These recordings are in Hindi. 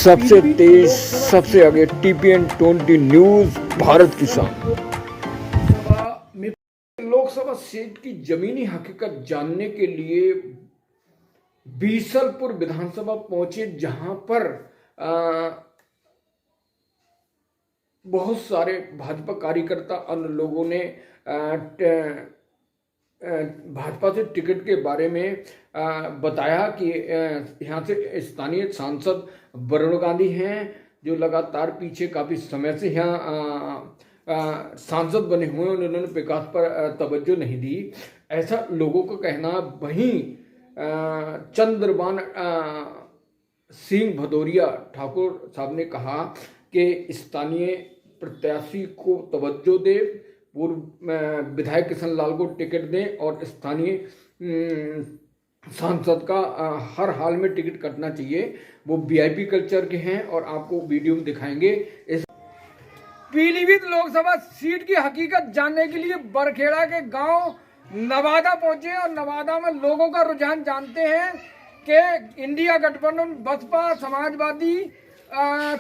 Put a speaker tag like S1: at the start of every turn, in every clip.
S1: सबसे तेज सबसे आगे TPN 20 न्यूज भारत किसान। लोकसभा सीट की जमीनी हकीकत जानने के लिए बीसलपुर विधानसभा पहुंचे, जहां पर बहुत सारे भाजपा कार्यकर्ता अन्य लोगों ने भाजपा से टिकट के बारे में बताया कि यहाँ से स्थानीय सांसद वरुण गांधी हैं, जो लगातार पीछे काफ़ी समय से यहाँ सांसद बने हुए हैं। उन्होंने विकास पर तवज्जो नहीं दी, ऐसा लोगों का कहना। वहीं चंद्रबान सिंह भदौरिया ठाकुर साहब ने कहा कि स्थानीय प्रत्याशी को तवज्जो दे, पूर्व विधायक किशन लाल को टिकट दें और स्थानीय सांसद का हर हाल में टिकट कटना चाहिए। वो VIP कल्चर के हैं और आपको वीडियो में दिखाएंगे। इस पीलीभीत लोकसभा सीट की हकीकत जानने के लिए बरखेड़ा के गांव नवादा पहुंचे और नवादा में लोगों का रुझान जानते हैं कि इंडिया गठबंधन बसपा समाजवादी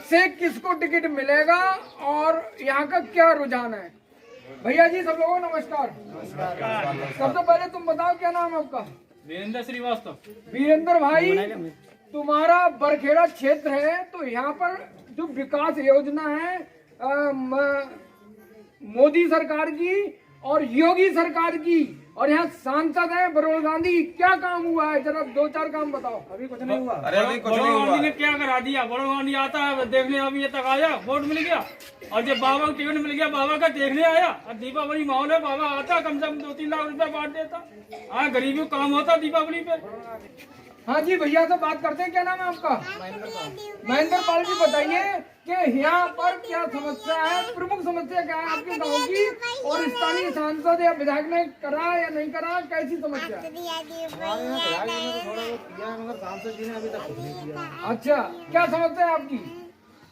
S1: से किसको टिकट मिलेगा और यहाँ का क्या रुझान है। भैया जी सब लोगों को नमस्कार। सबसे पहले तुम बताओ क्या नाम है आपका?
S2: वीरेंद्र श्रीवास्तव।
S1: वीरेंद्र भाई, तुम्हारा बरखेड़ा क्षेत्र है, तो यहाँ पर जो विकास योजना है मोदी सरकार की और योगी सरकार की, और यहाँ सांसद है वरुण गांधी, क्या काम हुआ है? जरा 2-4 काम बताओ। अभी कुछ नहीं हुआ।
S2: अरे अभी कुछ नहीं हुआ। गांधी ने क्या करा दिया? वरुण गांधी आता है देखने, अभी ये तक आया, वोट मिल गया, और जब बाबा को टिकट मिल गया बाबा का देखने आया। और दीपावली माहौल है, बाबा आता कम से कम 2-3 लाख रुपए बांट देता। हाँ, गरीबी काम होता दीपावली पे। हाँ जी, भैया से बात करते हैं। क्या नाम है आपका? महेंद्र पाल जी, बताइए कि यहाँ पर क्या समस्या है, प्रमुख समस्या क्या है आपके गांव की, और स्थानीय सांसद या विधायक ने करा या नहीं करा, कैसी समस्या? अच्छा, क्या समस्या है आपकी?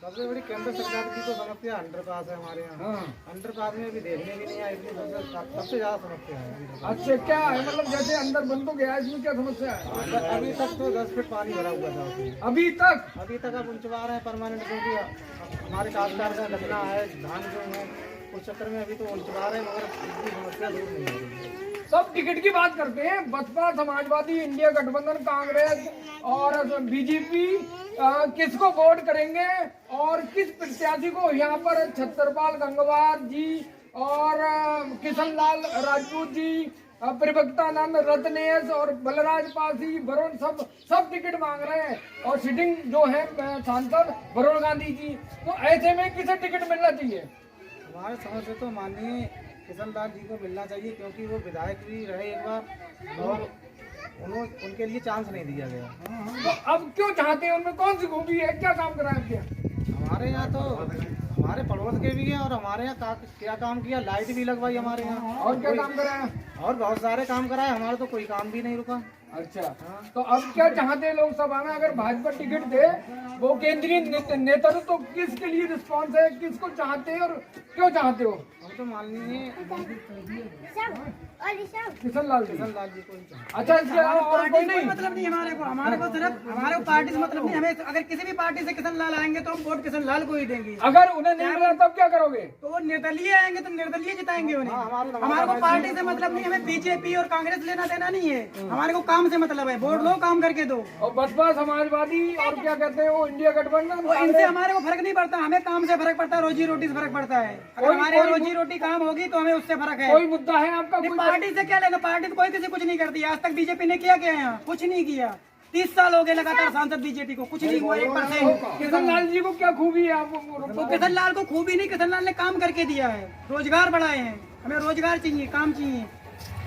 S3: सबसे बड़ी केंद्र सरकार की तो समस्या अंडरपास है हमारे यहाँ। अंडरपास में भी देखने भी नहीं आई, सबसे ज्यादा समस्या है।
S1: अच्छा, क्या है मतलब जैसे अंदर बंद तो गया, इसमें क्या समस्या है?
S3: अभी तक तो 10 फीट पानी भरा हुआ था उसमें।
S1: अभी तक
S3: अब उंचवा रहे हैं परमानेंट, क्योंकि हमारे काश्तकार का लगना है धान जो है, उस चक्कर में अभी तो उंचवा रहे हैं, मगर इसकी समस्या दूर नहीं हो रही है।
S1: सब टिकट की बात करते हैं। बसपा समाजवादी इंडिया गठबंधन कांग्रेस और BJP किसको वोट करेंगे और किस प्रत्याशी को? यहाँ पर छत्रपाल गंगवार जी और किशन लाल राजपूत जी, प्रवक्तानंद रत्नेश और बलराज पासी, वरुण सब टिकट मांग रहे हैं, और सिटिंग जो है सांसद वरुण गांधी जी। तो ऐसे में किसे टिकट मिलना चाहिए?
S3: हमारे समझ से तो माननीय किशन लाल जी को मिलना चाहिए, क्योंकि वो विधायक भी रहे एक बार और उनके लिए चांस नहीं दिया गया।
S1: तो अब क्यों चाहते हैं? उनमें कौन सी खूबी है, क्या काम करा है?
S3: हमारे यहाँ तो हमारे पड़ोस के भी हैं, और हमारे यहाँ क्या काम किया, लाइट भी लगवाई हमारे यहाँ,
S1: और क्या काम करा है?
S3: और बहुत सारे काम कराए। हमारा तो कोई काम भी नहीं रुका।
S1: अच्छा, तो अब क्या चाहते हैं लोकसभा में? अगर भाजपा टिकट दे, वो केंद्रीय नेतृत्व, तो किसके लिए रिस्पॉन्स है, किसको चाहते हैं और क्यों चाहते हो?
S3: हम तो माननीय
S1: किशन लाल जी
S3: को ही चाहते।
S1: अच्छा, इसके अलावा और कोई नहीं?
S4: मतलब नहीं हमारे को सिर्फ हमारे को पार्टी से मतलब नहीं। हमें अगर किसी भी पार्टी से किशन लाल आएंगे तो हम वोट किशन लाल को ही देंगे।
S1: अगर उन्हें नहीं मिला तब क्या करोगे?
S4: तो वो निर्दलीय आएंगे तो निर्दलीय जिताएंगे उन्हें। हमारे को पार्टी से मतलब नहीं, हमें BJP और कांग्रेस लेना देना नहीं है। हमारे को काम से मतलब है, वोट लो, काम करके दो।
S1: और बसपा समाजवादी और क्या कहते हैं वो इंडिया गठबंधन,
S4: वो इनसे हमारे को फर्क नहीं पड़ता। हमें काम से फर्क पड़ता है, रोजी रोटी से फर्क पड़ता है। अगर हमारे यहाँ रोजी रोटी काम होगी तो हमें उससे फर्क है।
S1: कोई मुद्दा है आपका?
S4: पार्टी से क्या लेना? पार्टी तो कोई किसी कुछ नहीं करती। आज तक BJP ने क्या किया? यहाँ कुछ नहीं किया। 30 साल हो गए लगातार सांसद BJP को, कुछ नहीं हुआ 1%।
S1: किशन लाल जी को क्या खूबी है आपको?
S4: तो किशन लाल को खूबी नहीं, किशन लाल ने काम करके दिया है, रोजगार बढ़ाए हैं। हमें रोजगार चाहिए, काम चाहिए,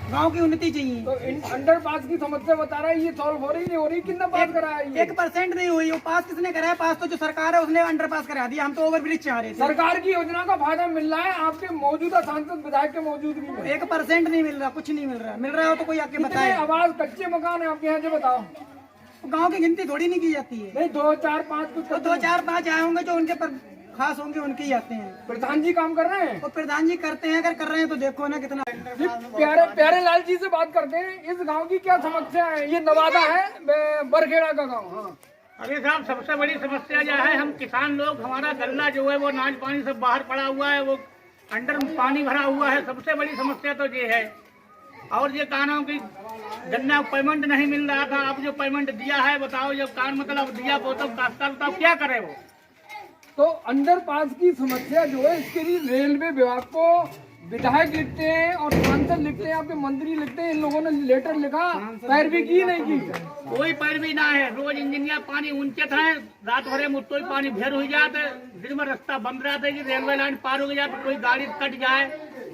S4: गांव की उन्नति चाहिए।
S1: तो अंडरपास की समस्या बता रहा है, ये सॉल्व हो रही नहीं हो रही? कितना पास करा है?
S4: 1% नहीं हुई। वो पास किसने कराया? पास तो जो सरकार है उसने अंडरपास करा दिया। हम तो ओवरब्रिज चाह रहे थे।
S1: सरकार की योजना का फायदा मिल रहा है आपके मौजूदा सांसद विधायक के मौजूदगी में?
S4: 1% नहीं मिल रहा, कुछ नहीं मिल रहा। मिल रहा हो तो कोई आके बताए।
S1: आवाज कच्चे मकान है आपके यहाँ से, बताओ।
S4: गाँव की गिनती थोड़ी नहीं की जाती है।
S1: नहीं, 2, 4, 5 कुछ?
S4: तो 2, 4, 5 आए होंगे जो उनके पर खास होंगे, उनके ही आते हैं।
S1: प्रधान जी काम कर रहे हैं?
S4: और प्रधान जी करते हैं, अगर कर रहे हैं तो देखो ना कितना।
S1: प्यारे लाल जी से बात करते हैं। इस गांव की क्या समस्या है? ये नवादा है, बरखेड़ा का गांव। हाँ,
S2: अभी साहब सबसे बड़ी समस्या यह है,
S5: किसान लोग, हमारा गल्ला जो है वो अनाज पानी सब बाहर पड़ा हुआ है, वो अंडर पानी भरा हुआ है। सबसे बड़ी समस्या तो ये है। और ये कानों की गन्ना पेमेंट नहीं मिल रहा था, अब जो पेमेंट दिया है बताओ, जो कान मतलब दिया वो तो काश्तकार बताओ क्या करे वो।
S1: तो अंडरपास की समस्या जो है इसके लिए रेलवे विभाग को विधायक लिखते हैं और सांसद लिखते हैं, आपके मंत्री लिखते हैं, इन लोगों ने लेटर लिखा, पैरवी की नहीं की?
S5: कोई पैरवी ना है। रोज इंजीनियर पानी ऊंचे था, रात भरे में तो ही पानी भेर हो जाते, दिन में रास्ता बंद रहता है कि रेलवे लाइन पार हो गया तो कोई गाड़ी कट जाए,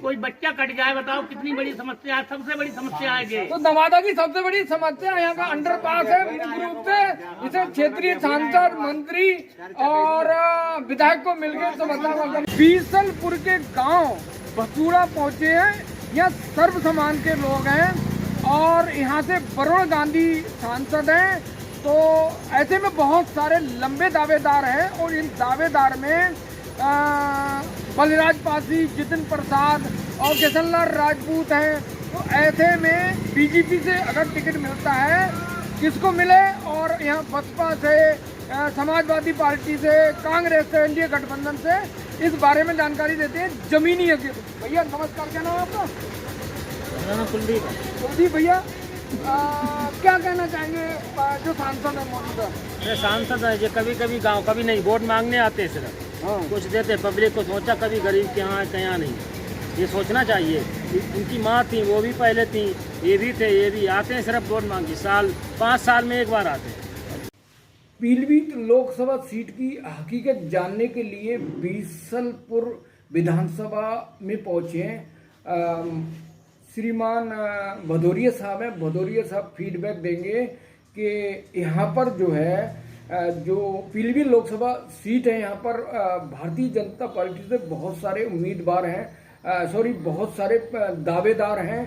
S5: कोई बच्चा कट जाए, बताओ कितनी बड़ी समस्या है। सबसे बड़ी समस्या है ये।
S1: तो नवादा की सबसे बड़ी समस्या यहाँ का अंडरपास है। मुख्य रूप से इसे क्षेत्रीय सांसद, मंत्री और विधायक को मिलकर समस्या। बीसलपुर के गांव बसूड़ा पहुंचे हैं, यहाँ सर्व समाज के लोग हैं और यहाँ से वरुण गांधी सांसद हैं। तो ऐसे में बहुत सारे लंबे दावेदार हैं और इन दावेदार में बलराज पासी, जितिन प्रसाद और किशनलाल राजपूत हैं। तो ऐसे में बीजेपी से अगर टिकट मिलता है, किसको मिले, और यहाँ बसपा से, समाजवादी पार्टी से, कांग्रेस से, एनडीए गठबंधन से, इस बारे में जानकारी देते हैं जमीनी भैया। नमस्कार, क्या नाम है आपका? कुलदीप भैया, क्या कहना चाहेंगे जो सांसद है मौजूदा?
S6: ये सांसद है, ये कभी कभी गांव, कभी नहीं, वोट मांगने आते सिर्फ, कुछ देते पब्लिक को। सोचा कभी गरीब के यहाँ है क्या नहीं, ये सोचना चाहिए। उनकी माँ थी, वो भी पहले थी, ये भी थे, ये भी आते हैं सिर्फ वोट मांग की। 5 साल में एक बार आते हैं।
S1: पीलीभीत लोकसभा सीट की हकीकत जानने के लिए बीसलपुर विधानसभा में पहुंचे हैं श्रीमान भदौरिया साहब हैं। भदौरिया साहब फीडबैक देंगे कि यहाँ पर जो है जो पीलीभीत लोकसभा सीट है, यहाँ पर भारतीय जनता पार्टी से बहुत सारे उम्मीदवार हैं, बहुत सारे दावेदार हैं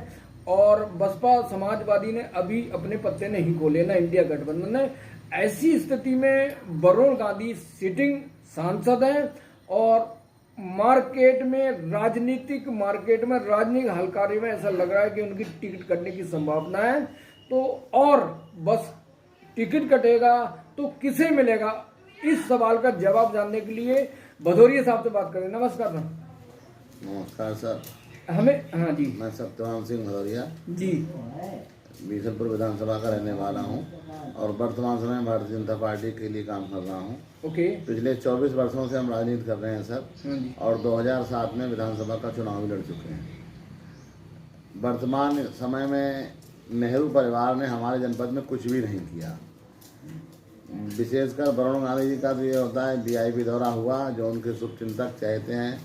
S1: और बसपा समाजवादी ने अभी अपने पत्ते नहीं खोले, ना इंडिया गठबंधन ने। ऐसी स्थिति में वरुण गांधी सिटिंग सांसद हैं और राजनीतिक हलकारे में ऐसा लग रहा है कि उनकी टिकट कटने की संभावना है। तो और बस टिकट कटेगा तो किसे मिलेगा, इस सवाल का जवाब जानने के लिए भदौरिया साहब से बात करें। नमस्कार सर।
S7: नमस्कार सर।
S1: हमें, हाँ जी,
S7: मैं सत्यवान सिंह भदौरिया
S1: जी
S7: बीसलपुर विधानसभा का रहने वाला हूं और वर्तमान समय में भारतीय जनता पार्टी के लिए काम कर रहा हूं।
S1: ओके।
S7: पिछले 24 वर्षों से हम राजनीति कर रहे हैं सर, और 2007 में विधानसभा का चुनाव भी लड़ चुके हैं। वर्तमान समय में नेहरू परिवार ने हमारे जनपद में कुछ भी नहीं किया। विशेषकर वरुण गांधी जी का तो ये होता है VIP दौरा हुआ, जो उनके शुभचिंतक चाहते हैं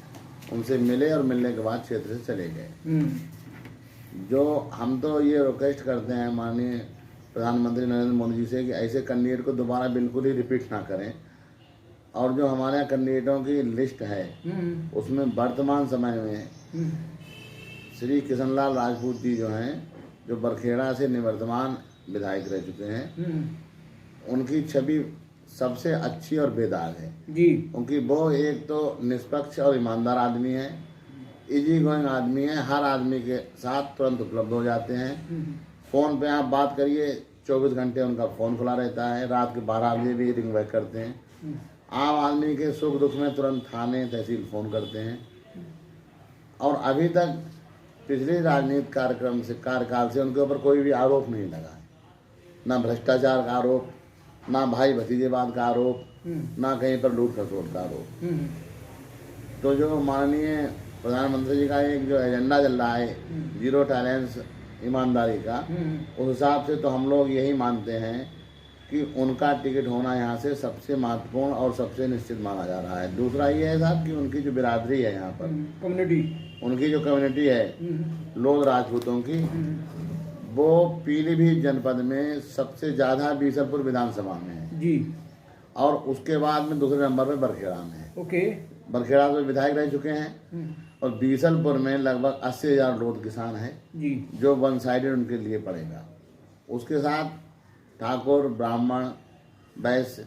S7: उनसे मिले और मिलने के बाद क्षेत्र से चले गए। जो हम तो ये रिक्वेस्ट करते हैं माननीय प्रधानमंत्री नरेंद्र मोदी जी से कि ऐसे कैंडिडेट को दोबारा बिल्कुल ही रिपीट ना करें, और जो हमारे यहाँ कैंडिडेटों की लिस्ट है उसमें वर्तमान समय में श्री किशनलाल राजपूत जी जो हैं, जो बरखेड़ा से निवर्तमान विधायक रह चुके हैं, उनकी छवि सबसे अच्छी और बेदाग है जी। क्योंकि वो एक तो निष्पक्ष और ईमानदार आदमी है, इजी गोइंग आदमी है, हर आदमी के साथ तुरंत उपलब्ध हो जाते हैं। फ़ोन पे आप बात करिए, 24 घंटे उनका फ़ोन खुला रहता है, रात के 12 बजे भी रिंग बैक करते हैं। आम आदमी के सुख दुख में तुरंत थाने तहसील फ़ोन करते हैं। और अभी तक पिछले राजनीतिक कार्यकाल से उनके ऊपर कोई भी आरोप नहीं लगा, ना भ्रष्टाचार का आरोप, ना भाई भतीजेवाद का आरोप, ना कहीं पर लूट खसोट का आरोप। तो जो माननीय प्रधानमंत्री जी का एक जो एजेंडा चल रहा है जीरो टॉलरेंस ईमानदारी का, उस हिसाब से तो हम लोग यही मानते हैं कि उनका टिकट होना यहाँ से सबसे महत्वपूर्ण और सबसे निश्चित माना जा रहा है। दूसरा ये है साहब कि उनकी जो बिरादरी है यहाँ पर, कम्युनिटी, उनकी जो कम्युनिटी है लोग राजपूतों की, वो पीलीभीत जनपद में सबसे ज़्यादा बीसलपुर विधानसभा में है जी, और उसके बाद में दूसरे नंबर पे बरखेड़ा में है। ओके। बरखेड़ा तो विधायक रह चुके हैं और बीसलपुर में लगभग 80,000 लोग किसान है जी, जो वन साइडेड उनके लिए पड़ेगा। उसके साथ ठाकुर, ब्राह्मण, वैश्य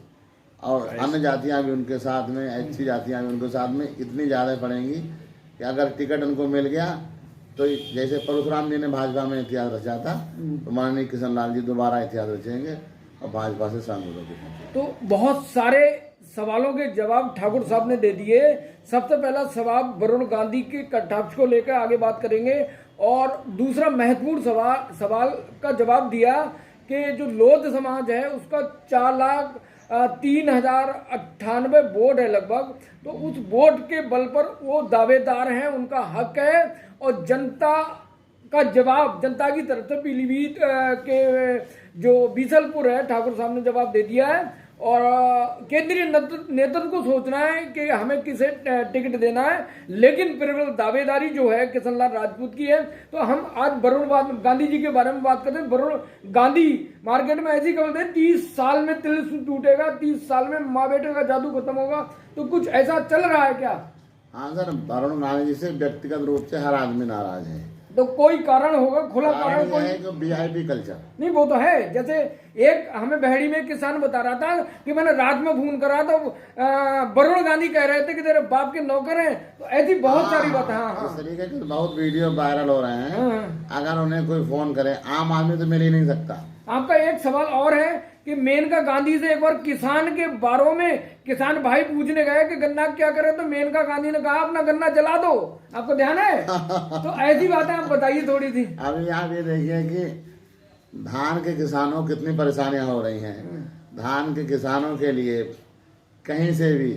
S7: और अन्य जातियां भी उनके साथ में, ऐसी जातियां भी उनके साथ में इतनी ज़्यादा पड़ेंगी कि अगर टिकट उनको मिल गया तो जैसे परशुराम जी ने भाजपा में इतिहास रचा था, तो माननीय किशनलाल जी दोबारा इतिहास रचेंगे और भाजपा से सांसदों के।
S1: तो बहुत सारे सवालों के जवाब ठाकुर साहब ने दे दिए। सबसे पहला सवाल वरुण गांधी के कटाक्ष को लेकर आगे बात करेंगे, और दूसरा महत्वपूर्ण सवाल का जवाब दिया कि जो लोध समाज है उसका 4,03,098 वोट है लगभग, तो उस वोट के बल पर वो दावेदार हैं, उनका हक है। और जनता का जवाब, जनता की तरफ से पीलीभीत के जो बीसलपुर है, ठाकुर साहब ने जवाब दे दिया है। और केंद्रीय नेतृत्व को सोचना है कि हमें किसे टिकट देना है, लेकिन प्रबल दावेदारी जो है किशनलाल राजपूत की है। तो हम आज वरुण गांधी जी के बारे में बात करते हैं। वरुण गांधी मार्केट में ऐसी खबर है 30 साल में तिल टूटेगा, 30 साल में माँ बेटे का जादू खत्म होगा, तो कुछ ऐसा चल रहा है क्या?
S7: हाँ सर, वरुण गांधी जी से व्यक्तिगत रूप से हर आदमी नाराज है।
S1: तो कोई कारण होगा, खुला कारण कोई
S7: है कि वीआईपी कल्चर
S1: नहीं, वो तो है। जैसे एक हमें बहड़ी में किसान बता रहा था कि मैंने रात में फोन करा तो वरुण गांधी कह रहे थे कि तेरे बाप के नौकर हैं। तो ऐसी बहुत सारी बात है।
S7: इस तरीके के बहुत वीडियो वायरल हो रहे हैं। अगर उन्हें कोई फोन करे, आम आदमी तो मिल ही नहीं सकता।
S1: आपका एक सवाल और है कि मेनका गांधी से एक बार किसान के बारों में किसान भाई पूछने गए कि गन्ना क्या करे, तो मेनका गांधी ने कहा अपना गन्ना जला दो। आपको ध्यान है? तो ऐसी बातें आप बताइए थोड़ी सी।
S7: अभी आप ये देखिए कि धान के किसानों को कितनी परेशानियां हो रही हैं। धान के किसानों के लिए कहीं से भी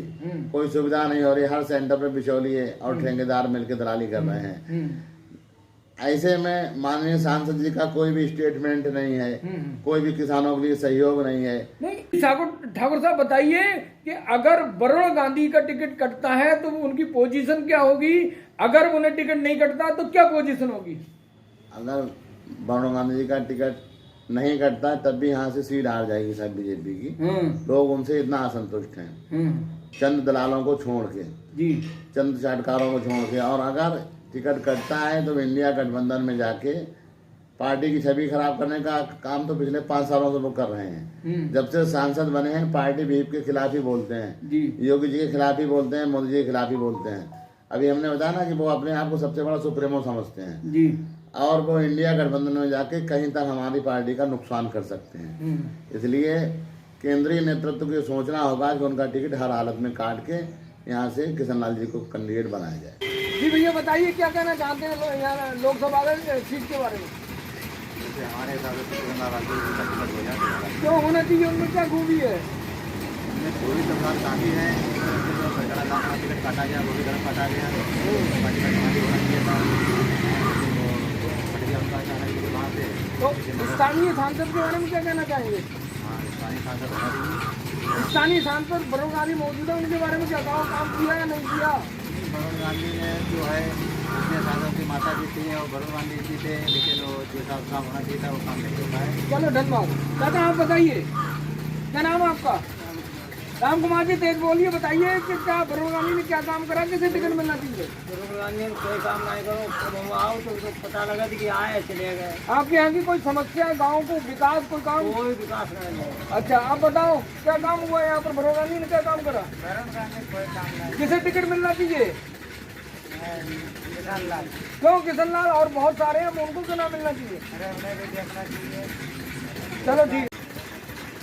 S7: कोई सुविधा नहीं हो रही। हर सेंटर पे बिचौलिए और ठेकेदार मिलकर दलाली कर रहे हैं। ऐसे में माननीय सांसद जी का कोई भी स्टेटमेंट नहीं है, कोई भी किसानों के लिए सहयोग नहीं है।
S1: नहीं, ठाकुर साहब बताइए कि अगर वरुण गांधी का टिकट कटता है तो उनकी पोजीशन क्या होगी, अगर उन्हें टिकट नहीं कटता तो क्या पोजीशन होगी?
S7: अगर वरुण गांधी जी का टिकट नहीं कटता तब भी यहाँ से सीट हार जाएगी सब बीजेपी की। लोग उनसे इतना असंतुष्ट हैं, चंद दलालों को छोड़ के जी, चंद चाटकारों को छोड़ के। और अगर टिकट कटता है तो इंडिया गठबंधन में जाके पार्टी की छवि खराब करने का काम तो पिछले 5 सालों से वो कर रहे हैं। जब से सांसद बने हैं पार्टी व्हीप के खिलाफ ही बोलते हैं, योगी जी के खिलाफ ही बोलते हैं, मोदी जी के खिलाफ ही बोलते हैं। अभी हमने बताया ना कि वो अपने आप को सबसे बड़ा सुप्रीमो समझते हैं जी, और वो इंडिया गठबंधन में जाके कहीं तक हमारी पार्टी का नुकसान कर सकते हैं। इसलिए केंद्रीय नेतृत्व को सोचना होगा कि उनका टिकट हर हालत में काट के यहाँ से किशनलाल जी को कैंडिडेट बनाया जाए।
S1: जी भैया बताइए क्या कहना चाहते हैं यहाँ लोकसभा सीट के बारे में?
S3: हमारे हिसाब से किशनलाल राजपूत का टिकट हो जाए।
S1: क्यों होना चाहिए? उनमें क्या खूबी है?
S3: पूरी सरकार काफी है, टिकट काटा गया, वो भी गलत काटा गया।
S1: तो स्थानीय सांसद के बारे में क्या कहना चाहेंगे? स्थानीय सांसद वरुण गांधी मौजूद है, उनके बारे में क्या काम किया या नहीं किया?
S3: वरुण गांधी ने जो है उसने सांसद की माता जी थी और वरुण गांधी जी थे, लेकिन वो जैसा काम होना चाहिए था वो काम नहीं होता है।
S1: चलो धन्यवाद। दादा आप बताइए, क्या नाम है आपका? राम कुमार जी, तेज बोलिए, बताइए कि क्या वरुण गांधी ने क्या काम करा, किसे टिकट मिलना चाहिए?
S5: वरुण गांधी ने कोई काम नहीं करो, आओ तो उनको पता लगा कि आए चले गए।
S1: आपके यहाँ की कोई समस्या है, गाँव को विकास, कोई काम?
S5: कोई विकास नहीं है।
S1: अच्छा आप बताओ क्या काम हुआ है यहाँ पर? वरुण गांधी ने क्या काम करा?
S5: वरुण गांधी कोई काम नहीं।
S1: किसे टिकट मिलना चाहिए?
S5: किशनलाल।
S1: क्यों किशनलाल? और बहुत सारे हैं, उनको क्यों ना मिलना चाहिए?
S5: अरे उन्हें भी देखना चाहिए।
S1: चलो ठीक।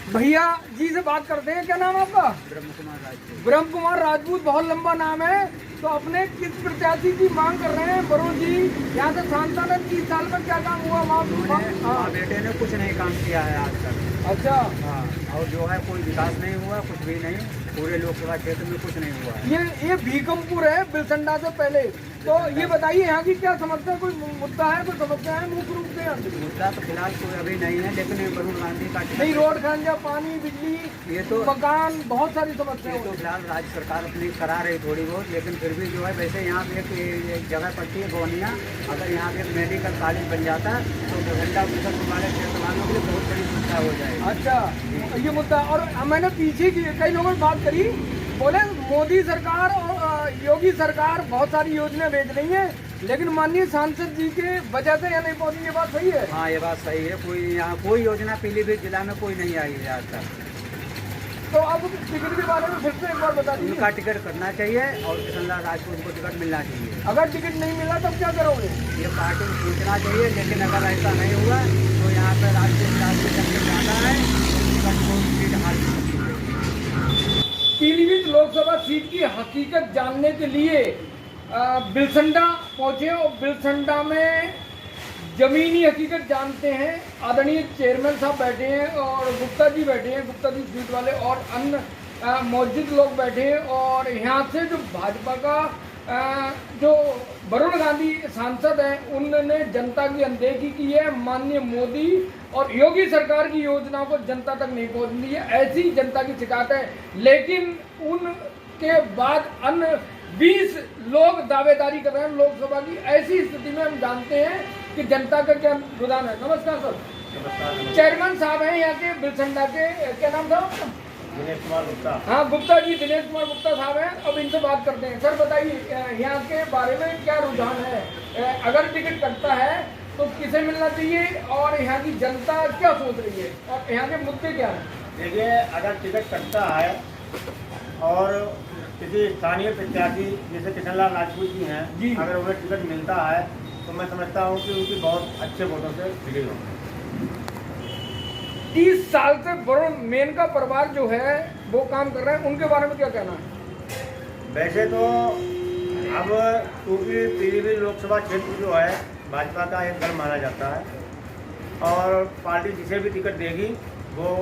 S1: भैया जी से बात करते हैं, क्या नाम है आपका? ब्रह्म कुमार राजपूत, बहुत लंबा नाम है। तो अपने किस प्रत्याशी की मांग कर रहे हैं? वरुण जी यहाँ से सांसद है, 30 साल में क्या काम हुआ?
S3: हाँ, बेटे ने कुछ नहीं काम किया है आज तक।
S1: अच्छा
S3: हाँ, और जो है कोई विकास नहीं हुआ, कुछ भी नहीं, पूरे लोकसभा क्षेत्र में कुछ नहीं हुआ है।
S1: ये भीकमपुर है, बिलसंडा से पहले। तो ये बताइए यहाँ की क्या समस्या, कोई मुद्दा है, कोई समस्या है मुख्य रूप से?
S3: मुद्दा तो फिलहाल कोई अभी नहीं है, लेकिन वरुण गांधी का
S1: नहीं, रोड खंजा, पानी, बिजली,
S3: ये तो
S1: मकान, बहुत सारी समस्याएं
S3: तो फिलहाल राज्य सरकार अपनी करा रही थोड़ी बहुत, लेकिन फिर भी जो है वैसे यहाँ पे एक जगह पड़ती है गोनिया, अगर यहाँ पे एक मेडिकल कॉलेज बन जाता तो दरभंगा वाले क्षेत्र वालों के लिए बहुत बड़ी समस्या हो जाएगी।
S1: अच्छा ये मुद्दा। और मैंने पीछे की कई लोगों से बात करी, बोले मोदी सरकार और योगी सरकार बहुत सारी योजना भेज रही है, लेकिन माननीय सांसद जी के वजह से यहाँ नहीं पहुँची। ये बात सही है?
S3: हाँ ये बात सही है। कोई यहाँ कोई योजना पीलीभीत जिला में कोई नहीं आई है आज तक।
S1: तो अब टिकट के बारे में फिर से एक बार बता दीजिए।
S3: उनका टिकट करना चाहिए और किशनलाल राजपूत को टिकट मिलना चाहिए।
S1: अगर टिकट नहीं मिला तब क्या करोगे?
S3: ये पार्टी को सोचना चाहिए, लेकिन अगर ऐसा नहीं हुआ तो यहाँ पर राज्य जाना है, सीट हार सकती है।
S1: पीलीभीत लोकसभा सीट की हकीकत जानने के लिए बिलसंडा पहुंचे और बिलसंडा में जमीनी हकीकत जानते हैं। आदरणीय चेयरमैन साहब बैठे हैं और गुप्ता जी बैठे हैं, गुप्ता जी स्वीट वाले, और अन्य मौजूद लोग बैठे हैं। और यहाँ से जो भाजपा का जो वरुण गांधी सांसद हैं, उन्होंने जनता की अनदेखी की है। माननीय मोदी और योगी सरकार की योजनाओं को जनता तक नहीं पहुँचती है, ऐसी जनता की शिकायत है। लेकिन उनके बाद अन्य 20 लोग दावेदारी कर रहे हैं लोकसभा की। ऐसी स्थिति में हम जानते हैं कि जनता का क्या रुझान है। नमस्कार सर।
S6: नमस्कार।
S1: चेयरमैन साहब हैं यहाँ के बिलसंडा के, क्या नाम था आपका?
S6: दिनेश कुमार गुप्ता।
S1: हाँ, गुप्ता जी, दिनेश कुमार गुप्ता साहब हैं। अब इनसे बात करते हैं। सर बताइए, यहाँ के बारे में क्या रुझान है? अगर टिकट कटता है तो किसे मिलना चाहिए और यहाँ की जनता क्या सोच रही है और यहाँ के मुद्दे क्या हैं?
S6: देखिए, अगर टिकट कटता है और किसी स्थानीय प्रत्याशी जैसे किशन लाल राजपूत जी हैं, अगर उन्हें टिकट मिलता है तो मैं समझता हूँ कि उनकी बहुत अच्छे वोटों से विजयी होंगे।
S1: 30 साल से वरुण मेनका परिवार जो है वो काम कर रहे हैं, उनके बारे में क्या कहना है?
S6: वैसे तो अब क्योंकि पीलीभीत लोकसभा क्षेत्र जो है भाजपा का एक दल माना जाता है और पार्टी जिसे भी टिकट देगी वो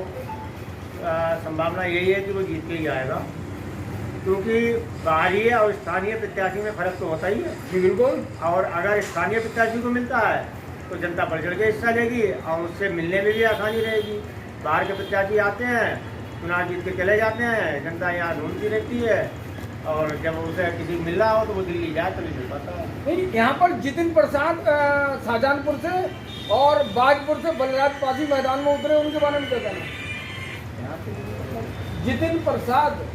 S6: संभावना यही है कि वो जीत के ही आएगा, क्योंकि बाहरी और स्थानीय प्रत्याशी में फर्क तो होता ही है।
S1: बिल्कुल।
S6: और अगर स्थानीय प्रत्याशी को मिलता है तो जनता बढ़ चढ़ के हिस्सा लेगी और उससे मिलने में भी आसानी रहेगी। बाहर के प्रत्याशी आते हैं, चुनाव जीत के चले जाते हैं, जनता यहाँ ढूंढती रहती है और जब उसे किसी को मिल रहा हो तो वो दिल्ली जाए तभी मिल पाता है।
S1: नहीं, यहाँ पर जितिन प्रसाद शाहजहांपुर से और बाजपुर से बलराज पासी मैदान में उतरे, उनके बारे में क्या कहना है? जितिन प्रसाद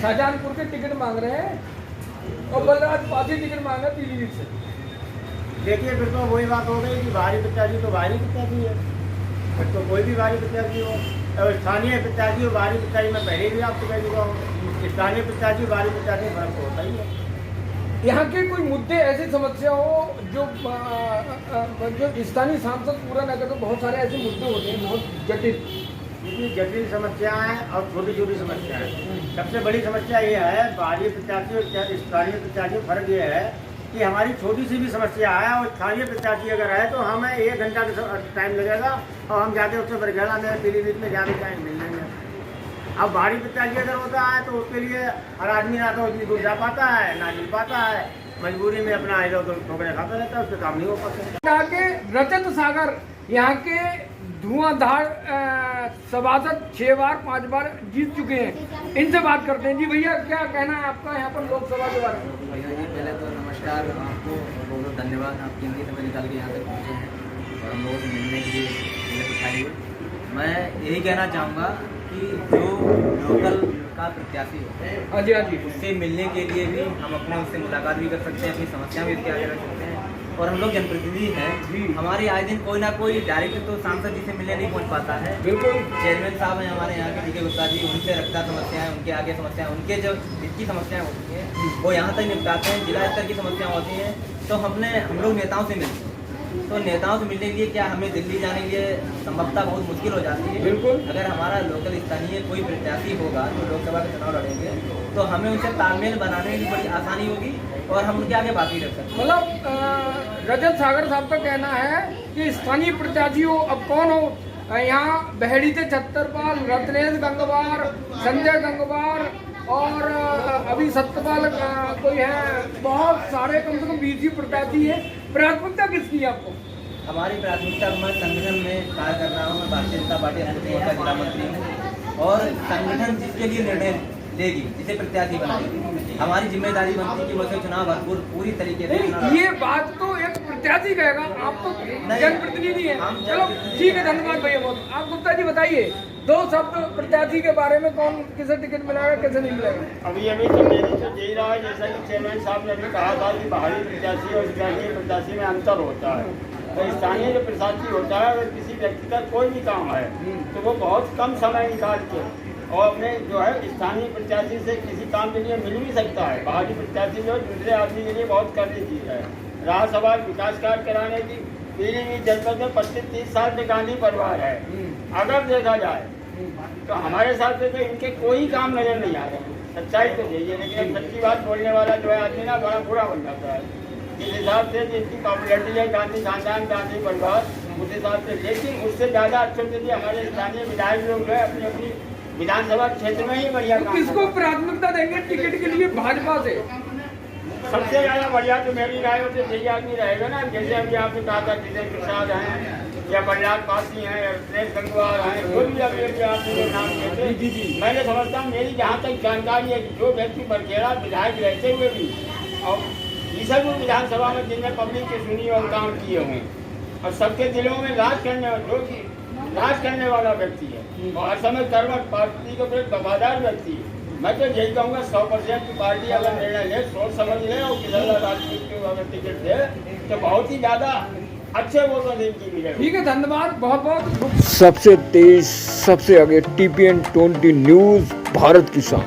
S1: शाहजहांपुर के टिकट मांग रहे हैं और बलराज पासी टिकट मांग रहे हैं पीलीभीत से।
S6: देखिए, फिर तो वही बात हो गई कि बाहरी प्रत्याशी तो बाहरी प्रत्याशी है, फिर तो कोई भी बाहरी प्रत्याशी हो, और स्थानीय प्रत्याशी और बाहरी प्रत्याशी में पहले भी आपको कह चुका हूँ, स्थानीय प्रत्याशी और बाहरी प्रत्याशी में फर्क तो होता ही है।
S1: यहाँ के कोई मुद्दे ऐसी समस्या हो जो स्थानीय सांसद पूरा न करे, तो बहुत सारे ऐसे मुद्दे होते हैं बहुत जटिल,
S6: इतनी जटिल समस्याएं और छोटी छोटी समस्याएं। सबसे बड़ी समस्या ये है बाहरी प्रत्याशी और स्थानीय प्रत्याशी में फर्क ये है कि हमारी छोटी सी भी समस्या है और स्थानीय प्रत्याशी अगर है तो हमें 1 घंटा का टाइम लगेगा और हम जाके उससे बरगढ़ा में पीलीभीत में जाके टाइम मिल लेंगे। अब बाहरी प्रत्याशी अगर होता है तो उसके लिए हर आदमी ना तो उतनी दूर जा पाता है, ना मिल पाता है, मजबूरी में अपना इधर उधर ठोकरे खाता रहता है, उससे काम नहीं हो पाता।
S1: यहाँ के रजत सागर, यहाँ के धुआंधार सभासद 6 बार 5 बार जीत चुके हैं, इनसे बात करते हैं। जी भैया, क्या कहना है आपका यहाँ पर लोकसभा के बारे में?
S8: भैया जी, पहले तो नमस्कार, आपको बहुत बहुत धन्यवाद, आप कीमती समय निकाल के यहाँ तक पहुँचे हैं और हम लोगों से मिलने के लिए मिलत उठाई हुई। मैं यही कहना चाहूँगा कि जो लोकल का प्रत्याशी है,
S1: हाँ जी, हाँ जी,
S8: उससे मिलने के लिए भी हम अपने उससे मुलाकात भी कर सकते हैं, अपनी समस्या भी उसके आगे रख सकते हैं। और हम लोग जनप्रतिनिधि हैं, हमारे आए दिन कोई ना कोई डायरेक्ट तो सांसद जी से मिलने नहीं पहुंच पाता है।
S1: बिल्कुल।
S8: चेयरमैन साहब हैं हमारे यहाँ के, डी के गुप्ता जी, उनसे रखता समस्याएं, उनके आगे समस्याएं, उनके जो जितनी समस्याएं होती हैं वो यहाँ तक निपटाते हैं। जिला स्तर की समस्याएं होती हैं तो हम लोग नेताओं से मिलते हैं, तो नेताओं से मिलने के लिए क्या हमें दिल्ली जाने के लिए संभवतः बहुत मुश्किल हो जाती है।
S1: बिल्कुल।
S8: अगर हमारा लोकल स्थानीय कोई प्रत्याशी होगा जो लोकसभा के चुनाव लड़ेंगे तो हमें उनसे तालमेल बनाने में भी बड़ी आसानी होगी और हम उनके आगे बात भी रख सकते हैं।
S1: मतलब रजत सागर साहब का कहना है कि स्थानीय प्रत्याशी हो, अब कौन हो, यहाँ बहेड़ी से छत्तरपाल, रत्नेश गंगवार, संजय गंगवार और अभी सत्यपाल कोई है, बहुत सारे कम से कम 20 प्रत्याशी है। प्राथमिकता किसकी है आपको?
S8: हमारी प्राथमिकता, मैं संगठन में कार्य कर रहा हूँ, मैं भारतीय जनता पार्टी अनुसूचित का जिला मंत्री हूँ और संगठन जिसके लिए निर्णय लेगी, जिसे प्रत्याशी बनाएगी, हमारी जिम्मेदारी बनती है कि वैसे चुनाव भरपूर पूरी तरीके से।
S1: ये बात तो एक प्रत्याशी कहेगा, आप तो जनप्रतिनिधि हैं। चलो ठीक है, धन्यवाद भैया बहुत। आप गुप्ता जी बताइए 2 शब्द प्रत्याशी के बारे में, कौन किसे टिकट मिलेगा, कैसे नहीं मिलेगा?
S9: अभी तो मेरी तो यही रहा है, जैसा कि चेयरमैन साहब ने अभी कहा था कि बाहरी प्रत्याशी और स्थानीय प्रत्याशी में अंतर होता है। तो स्थानीय जो प्रत्याशी होता है, अगर किसी व्यक्ति का कोई भी काम है तो वो बहुत कम समय निकाल के और अपने जो है स्थानीय प्रत्याशी से किसी काम के लिए मिल भी सकता है। बाहरी प्रत्याशी जो दूसरे आदमी के लिए बहुत करने की है। रहा सवाल विकास कार्य कराने की, पीलीभीत जनपद में 25-30 साल से गांधी परिवार है। अगर देखा जाए तो हमारे साथ से तो इनके कोई काम नजर नहीं आ रहे। सच्चाई तो यही है, लेकिन अब सच्ची बात बोलने वाला जो है आदमी ना बड़ा बुरा बन जाता है। जिस हिसाब से जिसकी पॉपुलरिटी है गांधी खानदान, गांधी परिवार, उस हिसाब से, लेकिन उससे ज़्यादा अच्छे से हमारे स्थानीय विधायक लोग जो है अपनी अपनी विधानसभा क्षेत्र में ही बढ़िया काम
S1: किसको प्राथमिकता देंगे टिकट के लिए भाजपा से?
S9: सबसे ज़्यादा बढ़िया तो मेरी राय होती है यही आदमी रहेगा ना, जैसे अभी आपने कहा था जितेंद्र प्रसाद हैं या प्रहलाद पासी हैं या सुरेश गंगवार हैं, कोई भी अभी आपने जो नाम लिए थे, मैंने समझता हूँ, मेरी जहाँ तक जानकारी है, जो व्यक्ति बरखेड़ा विधायक रहते हुए भी और ईसरपुर विधानसभा में जिनने पब्लिक की सुनी और काम किए हुए और सबके दिलों में राज करने वाला व्यक्ति है और हर समय कर्मठ पार्टी के प्रति वफादार व्यक्ति है। मैं तो यही कहूँगा 100% की पार्टी अगर निर्णय ले, सोच समझ ले और किसान राजनीति को अगर टिकट दे तो बहुत ही ज़्यादा अच्छे वोटों से इनकी विजय।
S1: ठीक है, धन्यवाद बहुत बहुत। सबसे तेज, सबसे आगे TPN 20 न्यूज़, भारत की शान।